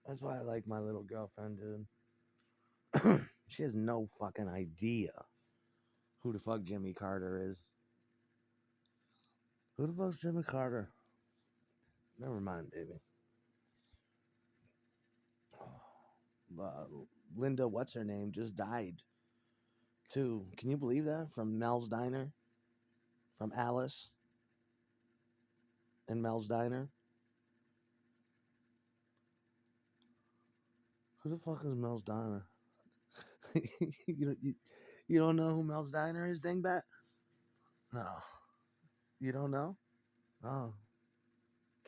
That's why I like my little girlfriend, dude. She has no fucking idea who the fuck Jimmy Carter is. Who the fuck's Jimmy Carter? Never mind, baby. Uh, Linda, what's her name, just died too. Can you believe that? From Mel's Diner, from Alice and Mel's Diner. Who the fuck is Mel's Diner? you, you don't know who Mel's Diner is, dingbat? No, you don't know. Oh,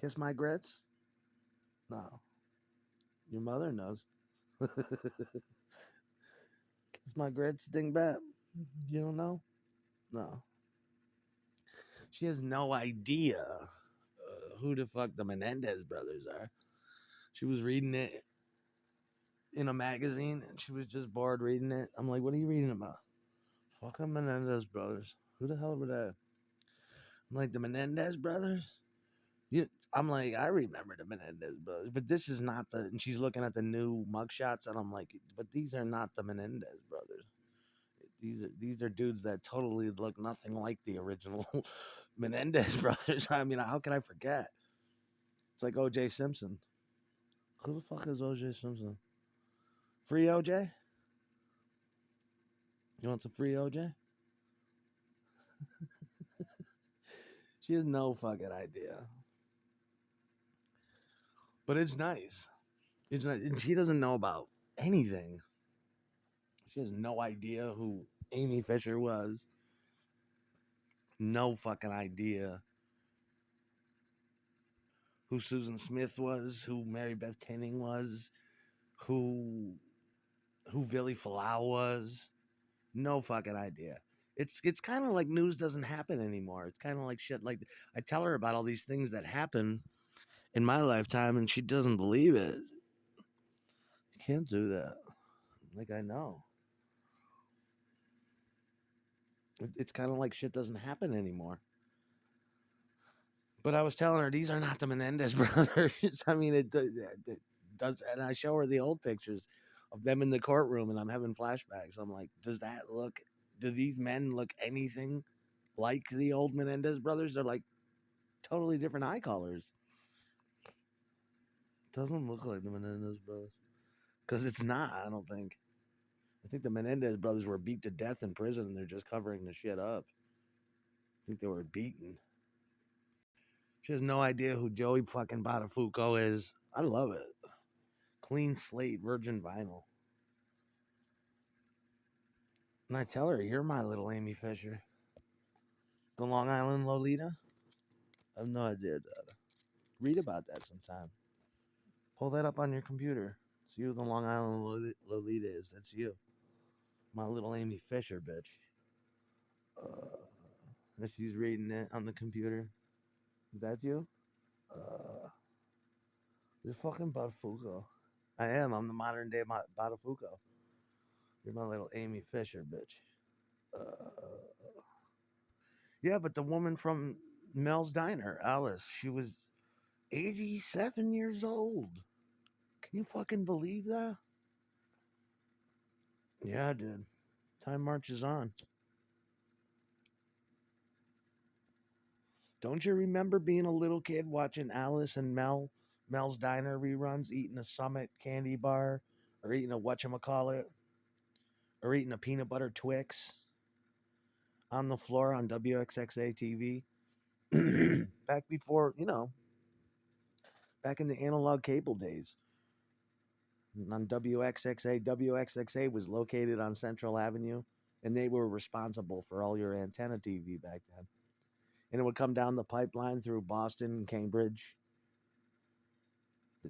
Kiss My Grits? No, your mother knows. Kiss My Grits, dingbat. You don't know? No, she has no idea who the fuck the Menendez brothers are. She was reading it in a magazine and she was just bored reading it. I'm like, what are you reading about? Fucking Menendez brothers. Who the hell were that? I'm like, the Menendez brothers? I'm like, I remember the Menendez brothers, but this is not the. And she's looking at the new mugshots, and I'm like, but these are not the Menendez brothers. These are dudes that totally look nothing like the original Menendez brothers. I mean, how can I forget? It's like O.J. Simpson. Who the fuck is O.J. Simpson? Free O.J.? You want some free O.J.? She has no fucking idea. But it's nice. It's not, and she doesn't know about anything. She has no idea who Amy Fisher was. No fucking idea who Susan Smith was, who Mary Beth Tinning was, who Billy Falau was. No fucking idea. It's kind of like news doesn't happen anymore. It's kind of like shit. Like I tell her about all these things that happen in my lifetime, and she doesn't believe it. You can't do that. Like I know. It's kind of like shit doesn't happen anymore. But I was telling her these are not the Menendez brothers. I mean, it does, and I show her the old pictures of them in the courtroom, and I'm having flashbacks. I'm like, does that look? Do these men look anything like the old Menendez brothers? They're like totally different eye colors. Doesn't look like the Menendez brothers because it's not. I don't think. I think the Menendez brothers were beat to death in prison, and they're just covering the shit up. I think they were beaten. She has no idea who Joey fucking Buttafuoco is. I love it. Clean slate, virgin vinyl. And I tell her, you're my little Amy Fisher. The Long Island Lolita? I have no idea, Dad. Read about that sometime. Pull that up on your computer. It's you, the Long Island Lolita is. That's you. My little Amy Fisher, bitch. And she's reading it on the computer. Is that you? You're fucking Buttafuoco. I am. I'm the modern day Buttafuoco. You're my little Amy Fisher, bitch. Yeah, but the woman from Mel's Diner, Alice, she was 87 years old. Can you fucking believe that? Yeah, dude. Time marches on. Don't you remember being a little kid watching Alice and Mel's Diner reruns, eating a Summit candy bar, or eating a whatchamacallit, or eating a peanut butter Twix on the floor on WXXA TV? Back before, back in the analog cable days. On WXXA. WXXA was located on Central Avenue, and they were responsible for all your antenna TV back then. And it would come down the pipeline through Boston and Cambridge.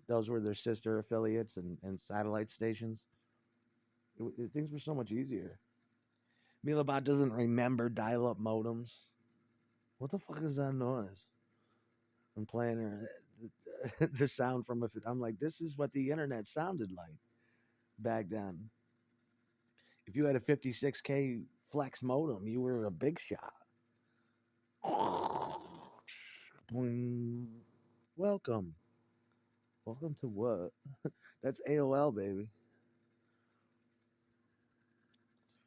Those were their sister affiliates and satellite stations. Things were so much easier. Milabot doesn't remember dial-up modems. What the fuck is that noise? I'm playing her the sound from a. I'm like, this is what the internet sounded like back then. If you had a 56K flex modem, you were a big shot. Welcome. Welcome to what? That's AOL, baby.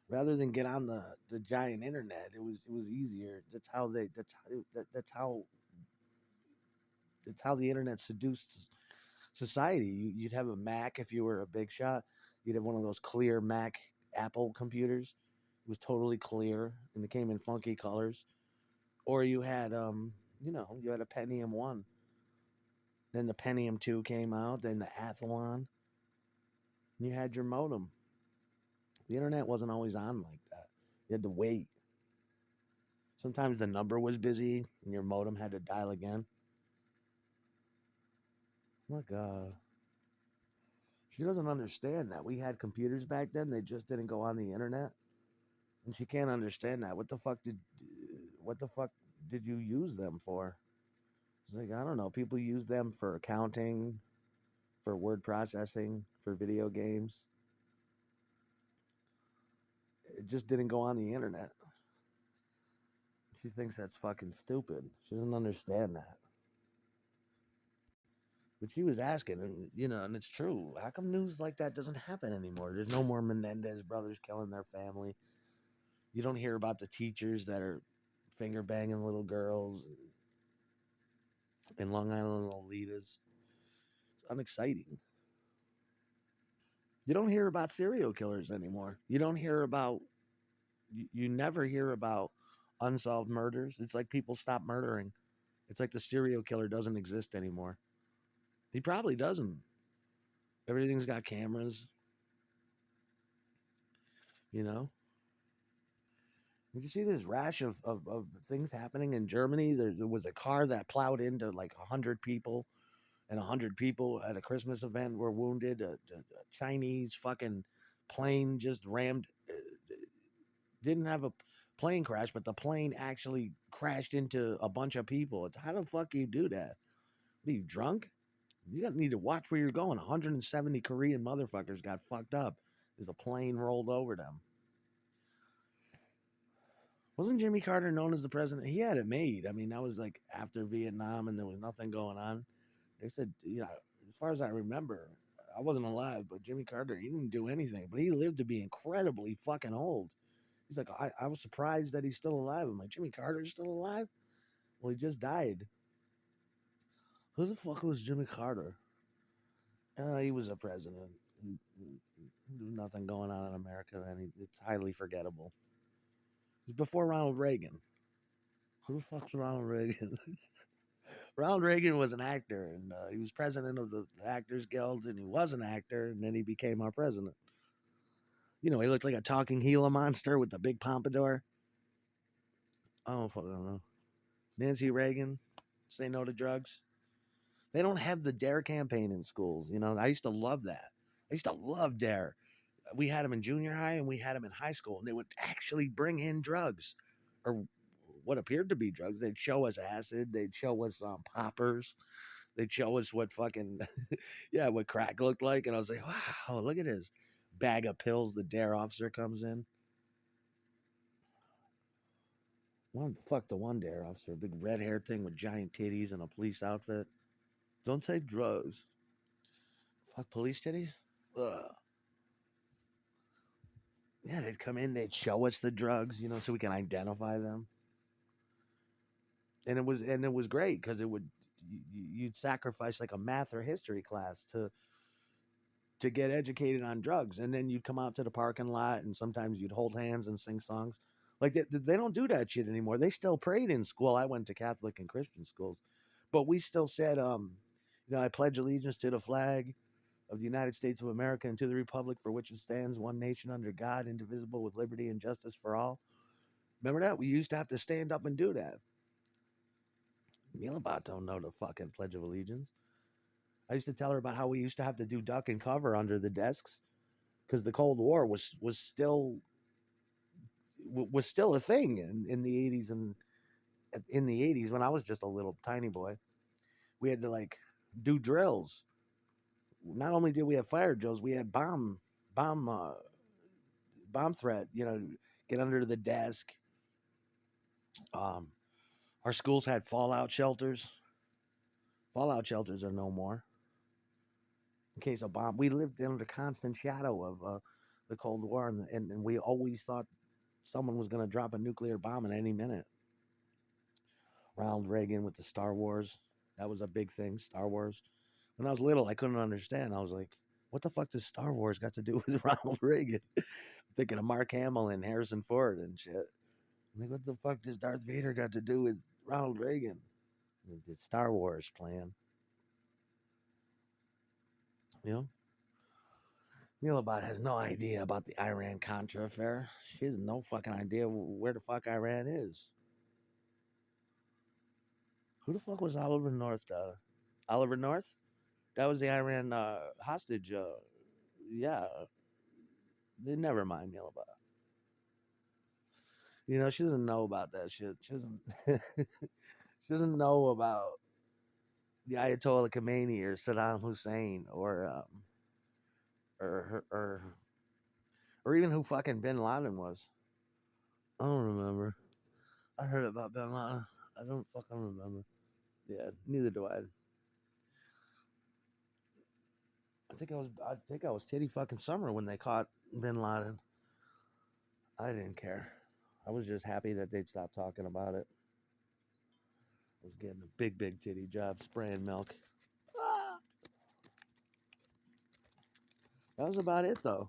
Rather than get on the giant internet, it was easier. That's how the internet seduced society. You'd have a Mac if you were a big shot. You'd have one of those clear Mac Apple computers. It was totally clear and it came in funky colors. Or you had you had a Pentium 1. Then the Pentium 2 came out, then the Athlon. And you had your modem. The internet wasn't always on like that. You had to wait. Sometimes the number was busy and your modem had to dial again. Oh my God. She doesn't understand that. We had computers back then, they just didn't go on the internet. And she can't understand that. What the fuck did you use them for? It's like, I don't know. People use them for accounting, for word processing, for video games. It just didn't go on the internet. She thinks that's fucking stupid. She doesn't understand that. But she was asking, and and it's true. How come news like that doesn't happen anymore? There's no more Menendez brothers killing their family. You don't hear about the teachers that are finger banging little girls in Long Island Lolitas. It's unexciting. You don't hear about serial killers anymore. You don't hear about, you never hear about unsolved murders. It's like people stop murdering. It's like the serial killer doesn't exist anymore. He probably doesn't. Everything's got cameras, you know? Did you see this rash of things happening in Germany? There was a car that plowed into like 100 people, and 100 people at a Christmas event were wounded. A Chinese fucking plane just rammed, didn't have a plane crash, but the plane actually crashed into a bunch of people. It's how the fuck you do that? What, are you drunk? You got need to watch where you're going. 170 Korean motherfuckers got fucked up as the plane rolled over them. Wasn't Jimmy Carter known as the president? He had it made. I mean, that was like after Vietnam and there was nothing going on. They said, as far as I remember, I wasn't alive, but Jimmy Carter, he didn't do anything, but he lived to be incredibly fucking old. He's like, I was surprised that he's still alive. I'm like, Jimmy Carter's still alive? Well, he just died. Who the fuck was Jimmy Carter? He was a president. There was nothing going on in America then. It's highly forgettable. It was before Ronald Reagan. Who the fuck's Ronald Reagan? Ronald Reagan was an actor, and he was president of the Actors Guild, and he was an actor, and then he became our president. He looked like a talking Gila monster with the big pompadour. Oh, fuck, I don't know. Nancy Reagan, say no to drugs. They don't have the DARE campaign in schools. I used to love that. I used to love DARE. We had them in junior high and we had them in high school, and they would actually bring in drugs, or what appeared to be drugs. They'd show us acid. They'd show us poppers. They'd show us what fucking, yeah, what crack looked like. And I was like, wow, look at this bag of pills. The DARE officer comes in. What the fuck, the one DARE officer, a big red hair thing with giant titties and a police outfit. Don't take drugs. Fuck police titties? Ugh. Yeah, they'd come in, they'd show us the drugs, so we can identify them. And it was great because you'd sacrifice like a math or history class to get educated on drugs, and then you'd come out to the parking lot, and sometimes you'd hold hands and sing songs. Like they don't do that shit anymore. They still prayed in school. I went to Catholic and Christian schools, but we still said, I pledge allegiance to the flag of the United States of America and to the republic for which it stands, one nation under God, indivisible, with liberty and justice for all. Remember that? We used to have to stand up and do that. Mealabot don't know the fucking Pledge of Allegiance. I used to tell her about how we used to have to do duck and cover under the desks because the Cold War was still a thing in the 80s, and in the 80s when I was just a little tiny boy, we had to like do drills. Not only did we have fire drills, we had bomb bomb threat. Get under the desk. Um, our schools had fallout shelters. Fallout shelters are no more. in case of bomb. We lived under constant shadow of the Cold War, and we always thought someone was going to drop a nuclear bomb at any minute. Ronald Reagan with the Star Wars, that was a big thing. Star Wars. When I was little, I couldn't understand. I was like, "What the fuck does Star Wars got to do with Ronald Reagan?" Thinking of Mark Hamill and Harrison Ford and shit. I'm like, what the fuck does Darth Vader got to do with Ronald Reagan? The Star Wars plan. You know, Milibot has no idea about the Iran Contra affair. She has no fucking idea where the fuck Iran is. Who the fuck was Oliver North? Oliver North? That was the Iran hostage. Yeah, never mind Milibot. You know, she doesn't know about that shit. She doesn't. She doesn't know about the Ayatollah Khomeini or Saddam Hussein or or or even who fucking Bin Laden was. I don't remember. I heard about Bin Laden. I don't fucking remember. Yeah, neither do I. I think I was titty fucking summer when they caught Bin Laden. I didn't care. I was just happy that they'd stop talking about it. I was getting a big titty job spraying milk. Ah, that was about it though.